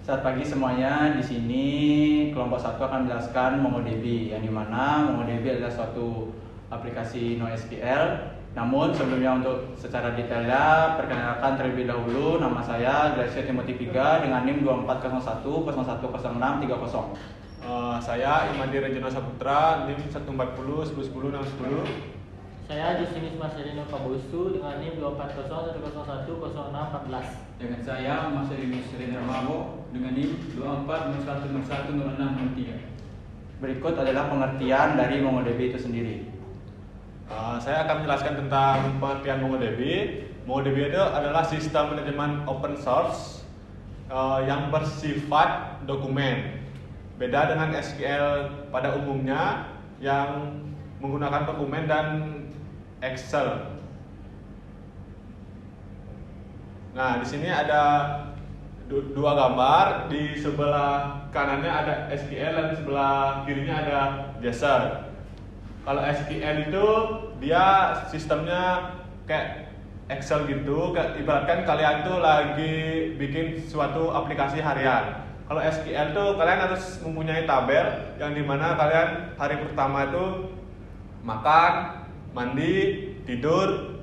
Selamat pagi semuanya. Di sini kelompok 1 akan menjelaskan MongoDB, yang dimana MongoDB adalah suatu aplikasi NoSQL. Namun sebelumnya untuk secara detailnya, perkenalkan terlebih dahulu, nama saya Gracia Timothy Piga dengan NIM 2401010630. Saya Imadi Rejana Saputra, NIM 140 1010 610. Saya Justinus Marcelino Kabusu dengan NIM 24010010614. Dengan saya Marcelinus Render Mabo dengan NIM 2401010603. Berikut adalah pengertian dari MongoDB itu sendiri. Saya akan menjelaskan tentang pengertian MongoDB. MongoDB itu adalah sistem manajemen open source yang bersifat dokumen. Beda dengan SQL pada umumnya yang menggunakan dokumen dan Excel. Nah, di sini ada dua gambar. Di sebelah kanannya ada SQL dan sebelah kirinya ada JSON. Kalau SQL itu dia sistemnya kayak Excel gitu, ibaratkan kalian tuh lagi bikin suatu aplikasi harian. Kalau SQL tuh kalian harus mempunyai tabel yang dimana kalian hari pertama itu makan, mandi, tidur.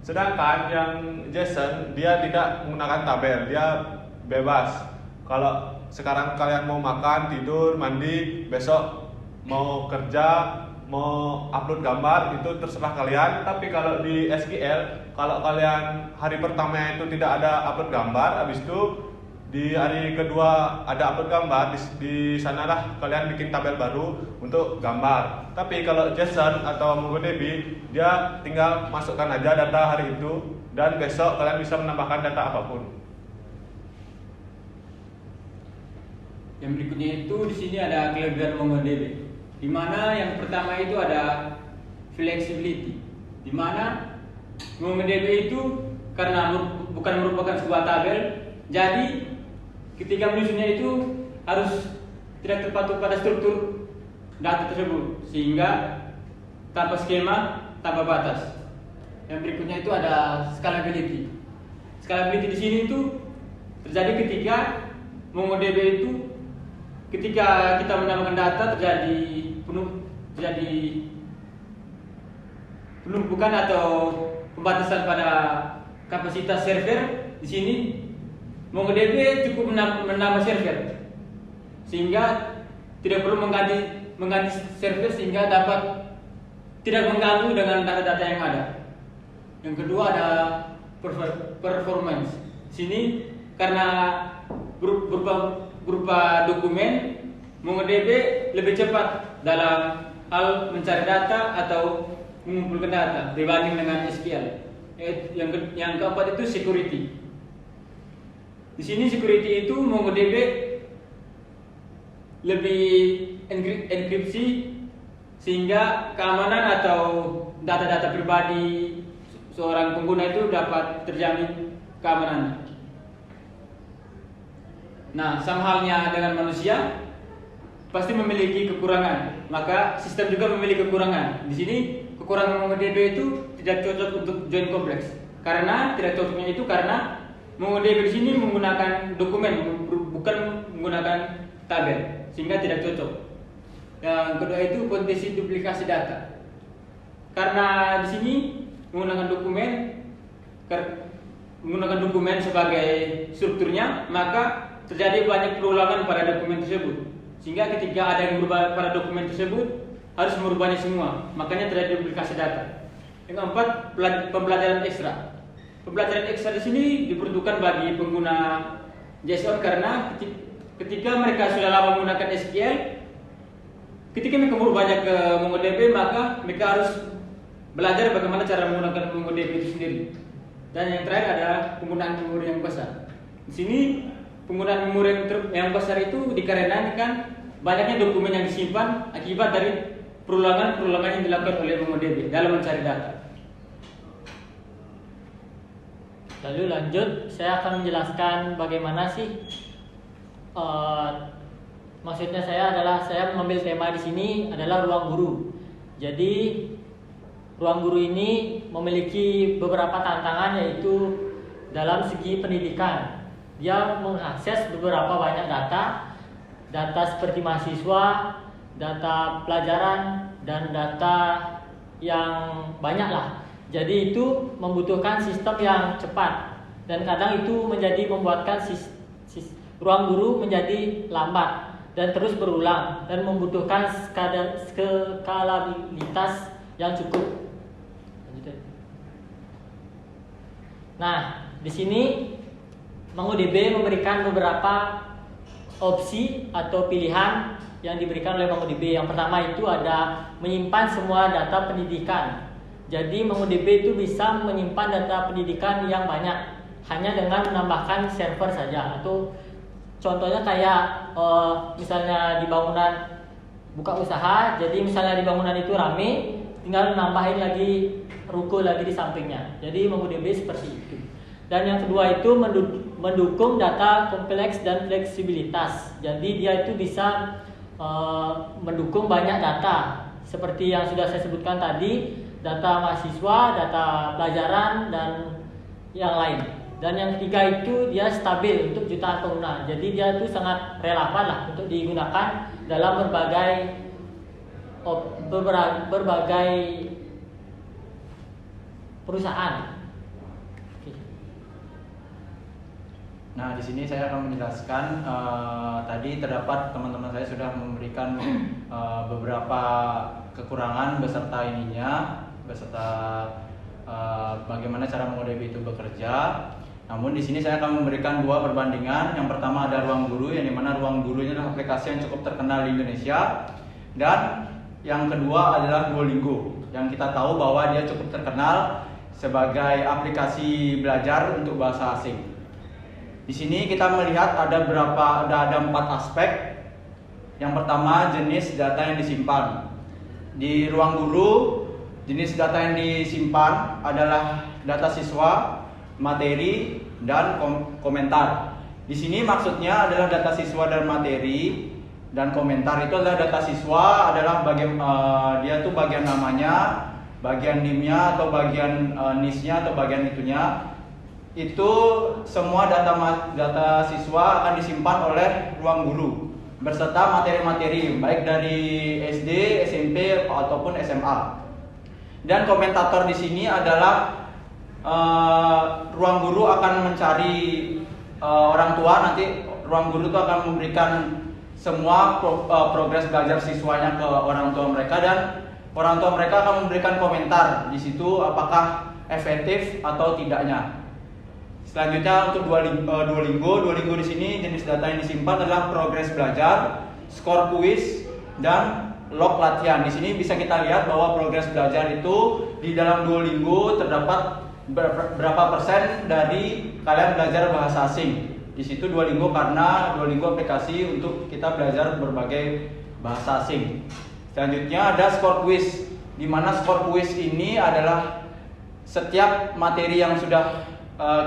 Sedangkan yang JSON dia tidak menggunakan tabel, dia bebas. Kalau sekarang kalian mau makan, tidur, mandi, besok mau kerja, mau upload gambar, itu terserah kalian. Tapi kalau di SQL, kalau kalian hari pertama itu tidak ada upload gambar, habis itu di hari kedua ada upload gambar, di sanalah kalian bikin tabel baru untuk gambar. Tapi kalau JSON atau MongoDB, dia tinggal masukkan aja data hari itu dan besok kalian bisa menambahkan data apapun. Yang berikutnya itu di sini ada kelebihan MongoDB. Di mana yang pertama itu ada flexibility. Di mana MongoDB itu karena bukan merupakan sebuah tabel, jadi ketika menyusunnya itu harus tidak terpaku pada struktur data tersebut, sehingga tanpa skema, tanpa batas. Yang berikutnya itu ada scalability. Scalability di sini itu terjadi ketika MongoDB itu ketika kita menambahkan data terjadi penumpukan atau pembatasan pada kapasitas server. Di sini MongoDB cukup menambah server sehingga tidak perlu mengganti server, sehingga dapat tidak mengganggu dengan data-data yang ada. Yang kedua ada performance. Di sini karena berupa dokumen, MongoDB lebih cepat dalam hal mencari data atau mengumpulkan data dibanding dengan SQL. Yang keempat itu security. Di sini security itu MongoDB lebih enkripsi sehingga keamanan atau data-data pribadi seorang pengguna itu dapat terjamin keamanannya. Nah, sama halnya dengan manusia pasti memiliki kekurangan, maka sistem juga memiliki kekurangan. Di sini kekurangan MongoDB itu tidak cocok untuk join kompleks. Karena tidak cocoknya itu karena MongoDB di sini menggunakan dokumen, bukan menggunakan tabel, sehingga tidak cocok. Yang kedua itu potensi duplikasi data. Karena di sini menggunakan dokumen sebagai strukturnya, maka terjadi banyak perulangan pada dokumen tersebut. Sehingga ketika ada yang berubah pada dokumen tersebut harus merubahnya semua, makanya terjadi duplikasi data. Yang keempat, pembelajaran ekstra. Pembelajaran ekstra di sini diperuntukkan bagi pengguna JSON karena ketika mereka sudah lama menggunakan SQL, ketika mereka berubahnya ke MongoDB, maka mereka harus belajar bagaimana cara menggunakan MongoDB itu sendiri. Dan yang terakhir ada penggunaan memori yang besar. Di sini penggunaan memori yang besar itu dikarenakan banyaknya dokumen yang disimpan akibat dari perulangan yang dilakukan oleh MongoDB dalam mencari data. Lalu lanjut, saya akan menjelaskan bagaimana sih maksudnya saya mengambil tema di sini adalah ruang guru. Jadi ruang guru ini memiliki beberapa tantangan, yaitu dalam segi pendidikan. dia mengakses beberapa banyak data seperti mahasiswa, data pelajaran, dan data yang banyak lah. Jadi itu membutuhkan sistem yang cepat, dan kadang itu membuatkan ruang guru menjadi lambat dan terus berulang, dan membutuhkan skalabilitas yang cukup. Nah, di sini MongoDB memberikan beberapa opsi atau pilihan yang diberikan oleh MongoDB. Yang pertama itu ada menyimpan semua data pendidikan. Jadi MongoDB itu bisa menyimpan data pendidikan yang banyak hanya dengan menambahkan server saja. Atau contohnya kayak misalnya di bangunan buka usaha, jadi misalnya di bangunan itu rame, tinggal nambahin lagi ruko lagi di sampingnya. Jadi MongoDB seperti itu. Dan yang kedua itu mendukung data kompleks dan fleksibilitas. Jadi dia itu bisa mendukung banyak data seperti yang sudah saya sebutkan tadi, data mahasiswa, data pelajaran, dan yang lain. Dan yang ketiga itu dia stabil untuk jutaan pengguna. Jadi dia itu sangat relevan lah untuk digunakan dalam berbagai perusahaan. Nah, di sini saya akan menjelaskan tadi terdapat teman-teman saya sudah memberikan beberapa kekurangan beserta bagaimana cara MongoDB itu bekerja. Namun di sini saya akan memberikan dua perbandingan. Yang pertama ada Ruang Guru, yang dimana Ruang Guru ini adalah aplikasi yang cukup terkenal di Indonesia. Dan yang kedua adalah Duolingo, yang kita tahu bahwa dia cukup terkenal sebagai aplikasi belajar untuk bahasa asing. Di sini kita melihat ada 4 aspek. Yang pertama, jenis data yang disimpan. Di Ruang Guru, jenis data yang disimpan adalah data siswa, materi, dan komentar. Di sini maksudnya adalah data siswa dan materi, dan komentar itu adalah data siswa adalah dia tuh bagian namanya, bagian NIM-nya atau bagian NIS-nya atau bagian itunya. Itu semua data siswa akan disimpan oleh Ruang Guru berserta materi-materi baik dari SD, SMP ataupun SMA. Dan komentator di sini adalah Ruang Guru akan mencari orang tua. Nanti Ruang Guru itu akan memberikan semua progres belajar siswanya ke orang tua mereka, dan orang tua mereka akan memberikan komentar di situ apakah efektif atau tidaknya. Selanjutnya untuk Duolingo di sini jenis data yang disimpan adalah progres belajar, skor kuis, dan log latihan. Di sini bisa kita lihat bahwa progres belajar itu di dalam Duolingo terdapat berapa persen dari kalian belajar bahasa asing. Di situ Duolingo, karena Duolingo aplikasi untuk kita belajar berbagai bahasa asing. Selanjutnya ada skor kuis, di mana skor kuis ini adalah setiap materi yang sudah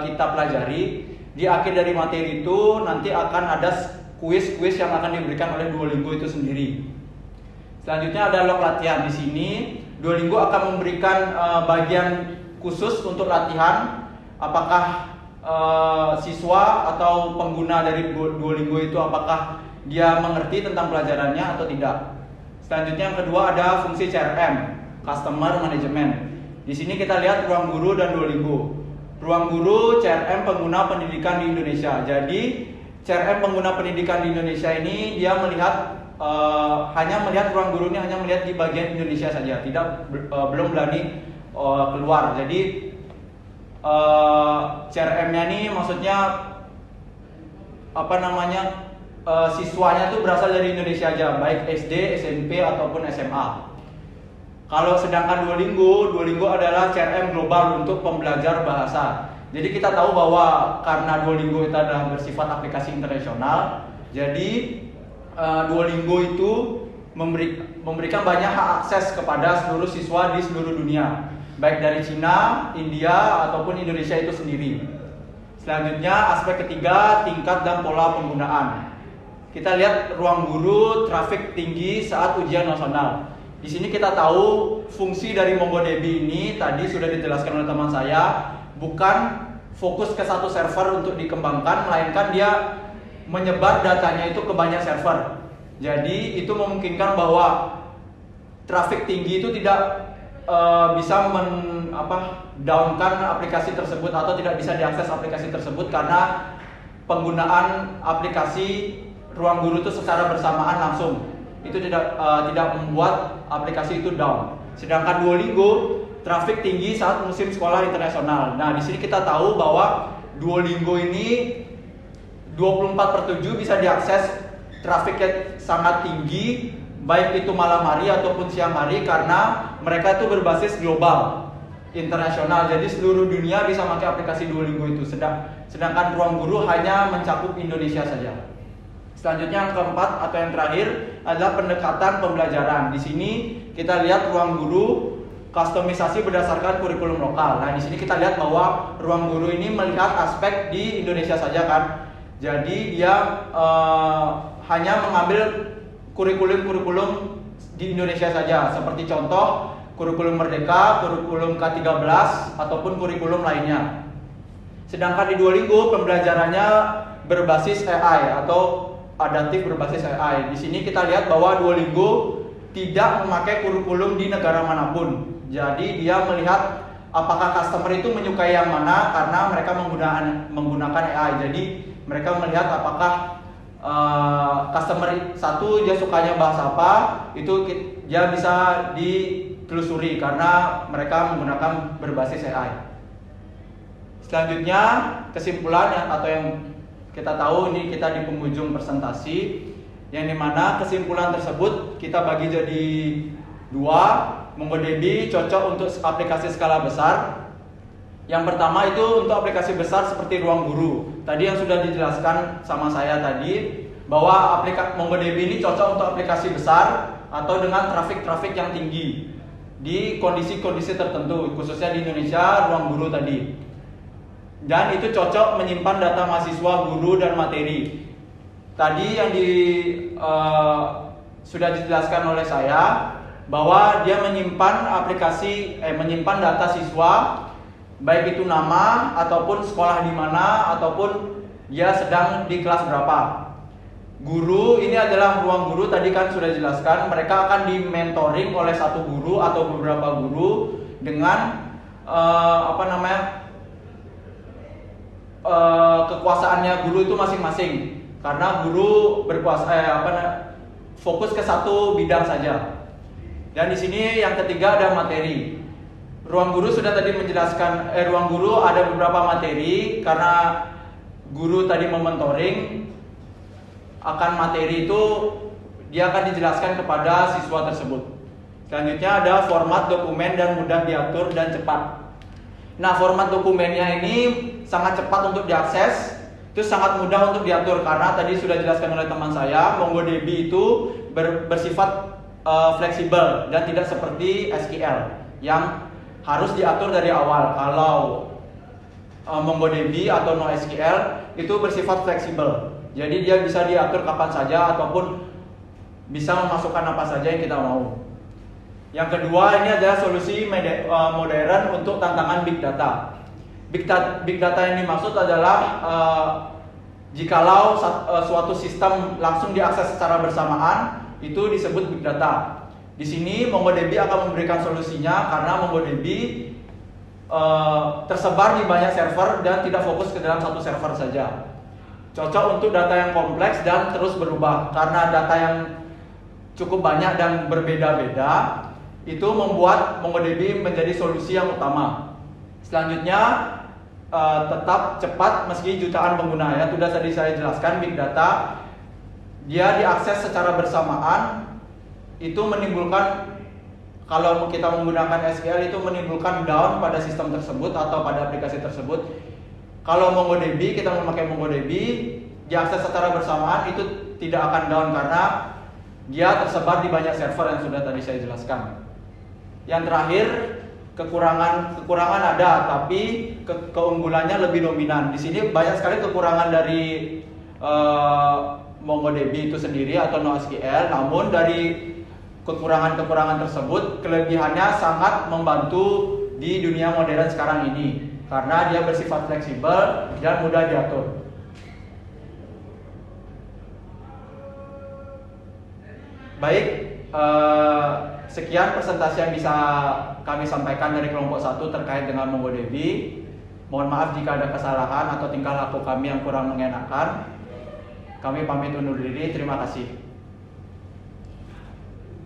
kita pelajari, di akhir dari materi itu nanti akan ada kuis-kuis yang akan diberikan oleh Duolingo itu sendiri. Selanjutnya ada log latihan. Di sini Duolingo akan memberikan bagian khusus untuk latihan, apakah siswa atau pengguna dari Duolingo itu apakah dia mengerti tentang pelajarannya atau tidak. Selanjutnya yang kedua ada fungsi CRM, Customer Management. Di sini kita lihat Ruang Guru dan Duolingo. Ruang Guru CRM pengguna pendidikan di Indonesia. Jadi CRM pengguna pendidikan di Indonesia ini dia melihat hanya melihat Ruang Guru ini hanya melihat di bagian Indonesia saja, belum berani keluar. Jadi CRM-nya ini maksudnya siswanya itu berasal dari Indonesia aja, baik SD, SMP ataupun SMA. Kalau sedangkan Duolingo adalah CRM global untuk pembelajar bahasa. Jadi kita tahu bahwa karena Duolingo itu adalah bersifat aplikasi internasional, jadi Duolingo itu memberikan banyak hak akses kepada seluruh siswa di seluruh dunia, baik dari Cina, India ataupun Indonesia itu sendiri. Selanjutnya aspek ketiga, tingkat dan pola penggunaan. Kita lihat Ruang Guru traffic tinggi saat ujian nasional. Di sini kita tahu fungsi dari MongoDB ini tadi sudah dijelaskan oleh teman saya, bukan fokus ke satu server untuk dikembangkan, melainkan dia menyebar datanya itu ke banyak server. Jadi itu memungkinkan bahwa traffic tinggi itu tidak bisa downkan aplikasi tersebut atau tidak bisa diakses aplikasi tersebut karena penggunaan aplikasi Ruang Guru itu secara bersamaan langsung. Itu tidak membuat aplikasi itu down. Sedangkan Duolingo traffic tinggi saat musim sekolah internasional. Nah, di sini kita tahu bahwa Duolingo ini 24/7 bisa diakses, trafficnya sangat tinggi, baik itu malam hari ataupun siang hari, karena mereka itu berbasis global, internasional. Jadi seluruh dunia bisa pakai aplikasi Duolingo itu. Sedangkan Ruang Guru hanya mencakup Indonesia saja. Selanjutnya yang keempat atau yang terakhir adalah pendekatan pembelajaran. Di sini kita lihat Ruang Guru kustomisasi berdasarkan kurikulum lokal. Nah, di sini kita lihat bahwa Ruang Guru ini melihat aspek di Indonesia saja kan. Jadi dia hanya mengambil kurikulum di Indonesia saja, seperti contoh kurikulum Merdeka, kurikulum K13 ataupun kurikulum lainnya. Sedangkan di Duolingo pembelajarannya berbasis AI atau adaptif berbasis AI. Di sini kita lihat bahwa Duolingo tidak memakai kurikulum di negara manapun. Jadi dia melihat apakah customer itu menyukai yang mana karena mereka menggunakan AI. Jadi mereka melihat apakah customer satu dia sukanya bahasa apa, itu dia bisa ditelusuri karena mereka menggunakan berbasis AI. Selanjutnya kesimpulan atau yang kita tahu ini kita di penghujung presentasi, yang dimana kesimpulan tersebut kita bagi jadi dua. MongoDB cocok untuk aplikasi skala besar. Yang pertama itu untuk aplikasi besar seperti Ruang Guru. Tadi yang sudah dijelaskan sama saya tadi bahwa MongoDB ini cocok untuk aplikasi besar atau dengan traffic yang tinggi di kondisi-kondisi tertentu, khususnya di Indonesia Ruang Guru tadi. Dan itu cocok menyimpan data mahasiswa, guru, dan materi. Tadi yang sudah dijelaskan oleh saya bahwa dia menyimpan menyimpan data siswa, baik itu nama ataupun sekolah di mana ataupun dia sedang di kelas berapa. Guru ini adalah Ruang Guru, tadi kan sudah dijelaskan, mereka akan di-mentoring oleh satu guru atau beberapa guru dengan kekuasaannya guru itu masing-masing. Karena guru fokus ke satu bidang saja. Dan di sini yang ketiga ada materi. Ruang Guru sudah tadi menjelaskan, Ruang Guru ada beberapa materi karena guru tadi mementoring, akan materi itu dia akan dijelaskan kepada siswa tersebut. Selanjutnya ada format dokumen dan mudah diatur dan cepat. Nah, format dokumennya ini sangat cepat untuk diakses, itu sangat mudah untuk diatur karena tadi sudah dijelaskan oleh teman saya, MongoDB itu bersifat fleksibel dan tidak seperti SQL yang harus diatur dari awal. Kalau MongoDB atau NoSQL itu bersifat fleksibel, jadi dia bisa diatur kapan saja ataupun bisa memasukkan apa saja yang kita mau. Yang kedua, ini adalah solusi modern untuk tantangan big data. Big data yang dimaksud adalah jikalau suatu sistem langsung diakses secara bersamaan, itu disebut big data. Di sini MongoDB akan memberikan solusinya karena MongoDB tersebar di banyak server dan tidak fokus ke dalam satu server saja. Cocok untuk data yang kompleks dan terus berubah. Karena data yang cukup banyak dan berbeda-beda, itu membuat MongoDB menjadi solusi yang utama. Selanjutnya tetap cepat meski jutaan pengguna. Ya, sudah tadi saya jelaskan, big data dia diakses secara bersamaan, itu menimbulkan, kalau kita menggunakan SQL itu menimbulkan down pada sistem tersebut atau pada aplikasi tersebut. Kalau MongoDB, kita memakai MongoDB, diakses secara bersamaan itu tidak akan down karena dia tersebar di banyak server yang sudah tadi saya jelaskan. Yang terakhir, kekurangan ada, tapi keunggulannya lebih dominan. Di sini banyak sekali kekurangan dari MongoDB itu sendiri atau NoSQL, namun dari kekurangan-kekurangan tersebut, kelebihannya sangat membantu di dunia modern sekarang ini. karena dia bersifat fleksibel dan mudah diatur. Baik, sekian presentasi yang bisa kami sampaikan dari kelompok 1 terkait dengan MongoDB. Mohon maaf jika ada kesalahan atau tingkah laku kami yang kurang mengenakan. Kami pamit undur diri, terima kasih.